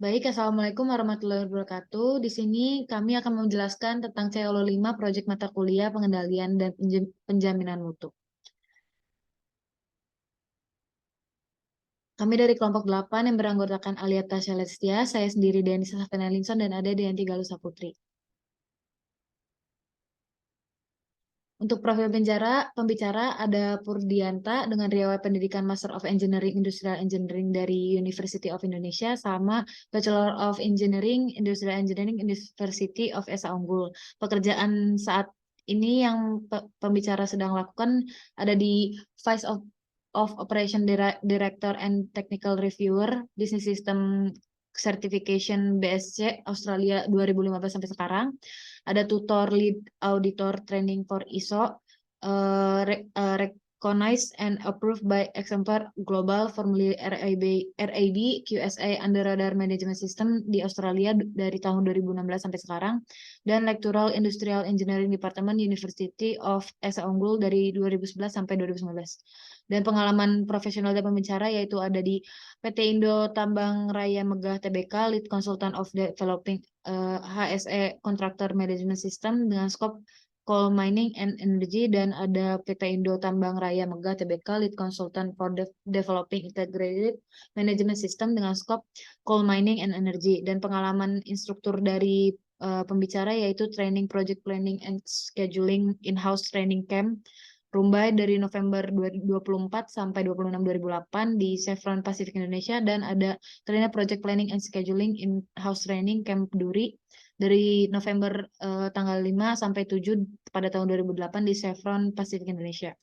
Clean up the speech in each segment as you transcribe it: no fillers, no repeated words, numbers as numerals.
Baik, Assalamualaikum warahmatullahi wabarakatuh. Di sini kami akan menjelaskan tentang CLO 5 proyek mata kuliah pengendalian dan penjaminan mutu. Kami dari kelompok 8 yang beranggotakan Alia Tasya Lestia, saya sendiri Denisa Safena Linson, dan ada Dianti Galusa Putri. Untuk profil pembicara ada Purdianta dengan riwayat pendidikan Master of Engineering Industrial Engineering dari University of Indonesia sama Bachelor of Engineering Industrial Engineering University of Esa Unggul. Pekerjaan saat ini yang pembicara sedang lakukan ada di Vice of Operation Director and Technical Reviewer Business System Certification BSC Australia 2015 sampai sekarang. Ada tutor lead auditor training for ISO, recognized and approved by Exemplar Global, formerly RAB QSA under Radar Management System di Australia dari tahun 2016 sampai sekarang, dan Lectural Industrial Engineering Department University of Esa Unggul dari 2011 sampai 2019. Dan pengalaman profesional dan pembicara yaitu ada di PT Indo Tambang Raya Megah Tbk, Lead Consultant of Developing HSE Contractor Management System dengan skop Coal Mining and Energy, dan ada PT Indo Tambang Raya Megah Tbk, Lead Consultant for Developing Integrated Management System dengan skop Coal Mining and Energy. Dan pengalaman instruktur dari pembicara yaitu Training Project Planning and Scheduling In-House Training Camp Rumbai dari November 2024 sampai 26 2008 di Chevron Pacific Indonesia, dan ada Trainer Project Planning and Scheduling In-House Training Camp Duri dari November tanggal 5 sampai 7 pada tahun 2008 di Chevron Pacific Indonesia.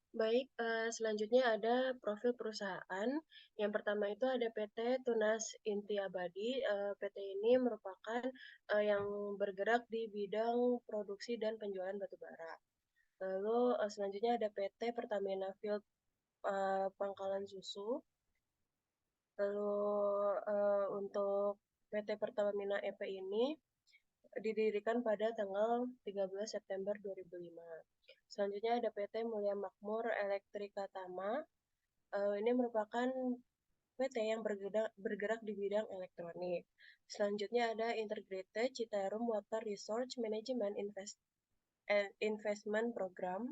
Baik, selanjutnya ada profil perusahaan. Yang pertama itu ada PT Tunas Inti Abadi. PT ini merupakan yang bergerak di bidang produksi dan penjualan batu bara. Lalu selanjutnya ada PT Pertamina Field Pangkalan Susu. Lalu untuk PT Pertamina EP ini didirikan pada tanggal 13 September 2005. Selanjutnya ada PT Mulia Makmur Elektrika Tama. Ini merupakan PT yang bergerak di bidang elektronik. Selanjutnya ada Integrated Citarum Water Resource Management Investment Program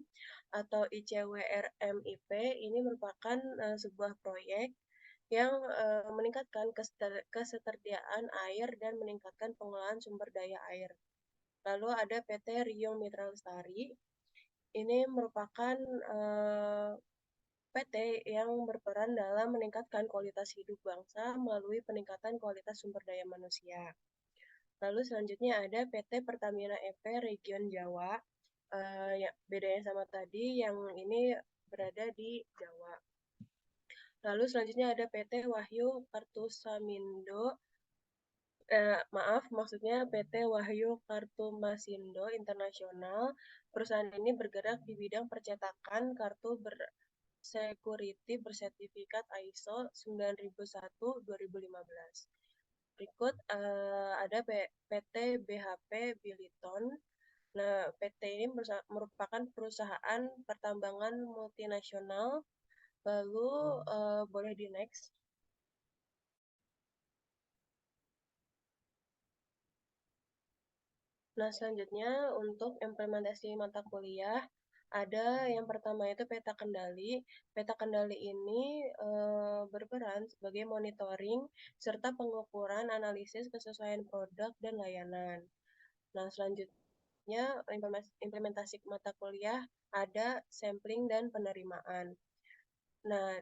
atau ICWRMIP. Ini merupakan sebuah proyek yang meningkatkan ketersediaan air dan meningkatkan pengelolaan sumber daya air. Lalu ada PT Rio Mitra Lestari. Ini merupakan PT yang berperan dalam meningkatkan kualitas hidup bangsa melalui peningkatan kualitas sumber daya manusia. Lalu selanjutnya ada PT Pertamina EP Region Jawa. Ya, bedanya sama tadi, yang ini berada di Jawa. Lalu selanjutnya ada PT Wahyu Kartusamindo. Maksudnya PT Wahyu Kartumasindo Internasional. Perusahaan ini bergerak di bidang percetakan kartu security bersertifikat ISO 9001-2015. Berikut ada PT BHP Billiton. Nah, PT ini merupakan perusahaan pertambangan multinasional. Lalu boleh di next. Nah, selanjutnya untuk implementasi mata kuliah, ada yang pertama itu peta kendali. Peta kendali ini berperan sebagai monitoring serta pengukuran analisis kesesuaian produk dan layanan. Nah, selanjutnya implementasi mata kuliah ada sampling dan penerimaan. Nah,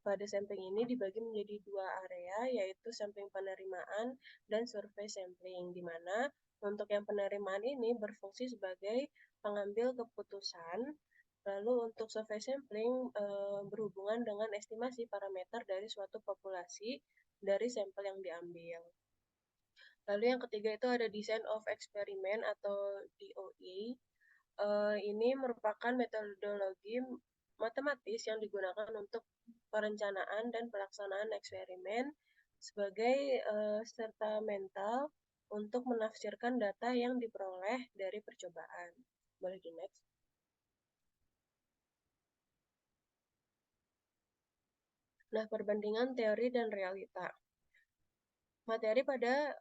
pada sampling ini dibagi menjadi dua area, yaitu sampling penerimaan dan survei sampling, di mana untuk yang penerimaan ini berfungsi sebagai pengambil keputusan. Lalu untuk survei sampling berhubungan dengan estimasi parameter dari suatu populasi dari sampel yang diambil. Lalu yang ketiga itu ada design of experiment atau DOE. Ini merupakan metodologi matematis yang digunakan untuk perencanaan dan pelaksanaan eksperimen sebagai serta mental untuk menafsirkan data yang diperoleh dari percobaan. Boleh di next. Nah, perbandingan teori dan realita. Materi pada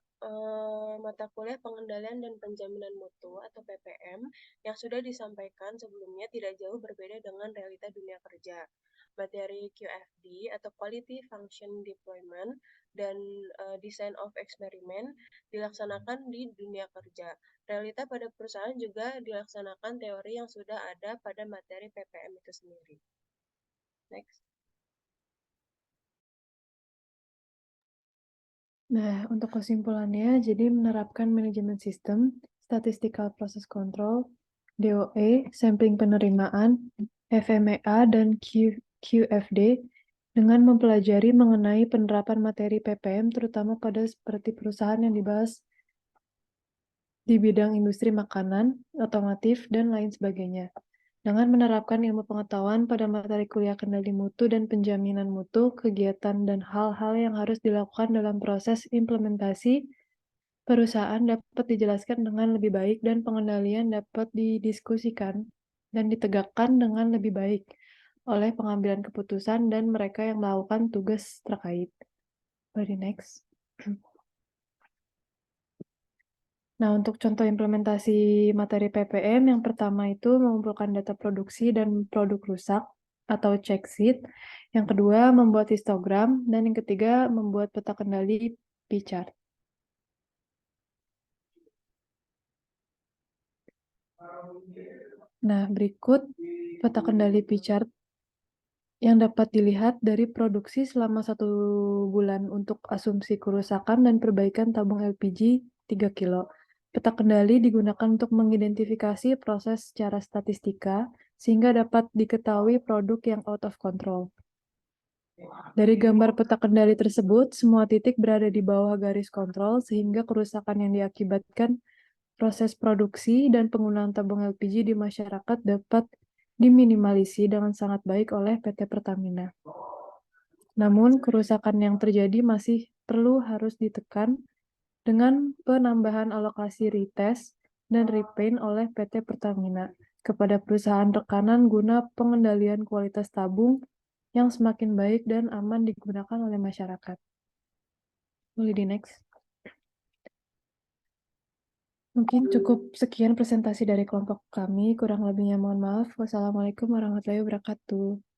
mata kuliah pengendalian dan penjaminan mutu atau PPM yang sudah disampaikan sebelumnya tidak jauh berbeda dengan realita dunia kerja. Materi QFD atau Quality Function Deployment dan Design of Experiment dilaksanakan di dunia kerja. Realita pada perusahaan juga dilaksanakan teori yang sudah ada pada materi PPM itu sendiri. Next. Nah, untuk kesimpulannya, jadi menerapkan manajemen sistem, statistical process control, DOE, sampling penerimaan, FMEA, dan QFD dengan mempelajari mengenai penerapan materi PPM terutama pada seperti perusahaan yang dibahas di bidang industri makanan, otomotif, dan lain sebagainya. Dengan menerapkan ilmu pengetahuan pada materi kuliah kendali mutu dan penjaminan mutu, kegiatan dan hal-hal yang harus dilakukan dalam proses implementasi perusahaan dapat dijelaskan dengan lebih baik dan pengendalian dapat didiskusikan dan ditegakkan dengan lebih baik oleh pengambilan keputusan dan mereka yang melakukan tugas terkait. Very next. Nah, untuk contoh implementasi materi PPM, yang pertama itu mengumpulkan data produksi dan produk rusak atau check sheet. Yang kedua, membuat histogram. Dan yang ketiga, membuat peta kendali P-chart. Nah, berikut peta kendali P-chart yang dapat dilihat dari produksi selama 1 bulan untuk asumsi kerusakan dan perbaikan tabung LPG 3 kilo. Peta kendali digunakan untuk mengidentifikasi proses secara statistika sehingga dapat diketahui produk yang out of control. Dari gambar peta kendali tersebut, semua titik berada di bawah garis kontrol sehingga kerusakan yang diakibatkan proses produksi dan penggunaan tabung LPG di masyarakat dapat diminimalisir dengan sangat baik oleh PT Pertamina. Namun, kerusakan yang terjadi masih harus ditekan dengan penambahan alokasi retest dan repaint oleh PT Pertamina kepada perusahaan rekanan guna pengendalian kualitas tabung yang semakin baik dan aman digunakan oleh masyarakat. Boleh di next. Mungkin cukup sekian presentasi dari kelompok kami. Kurang lebihnya mohon maaf. Wassalamualaikum warahmatullahi wabarakatuh.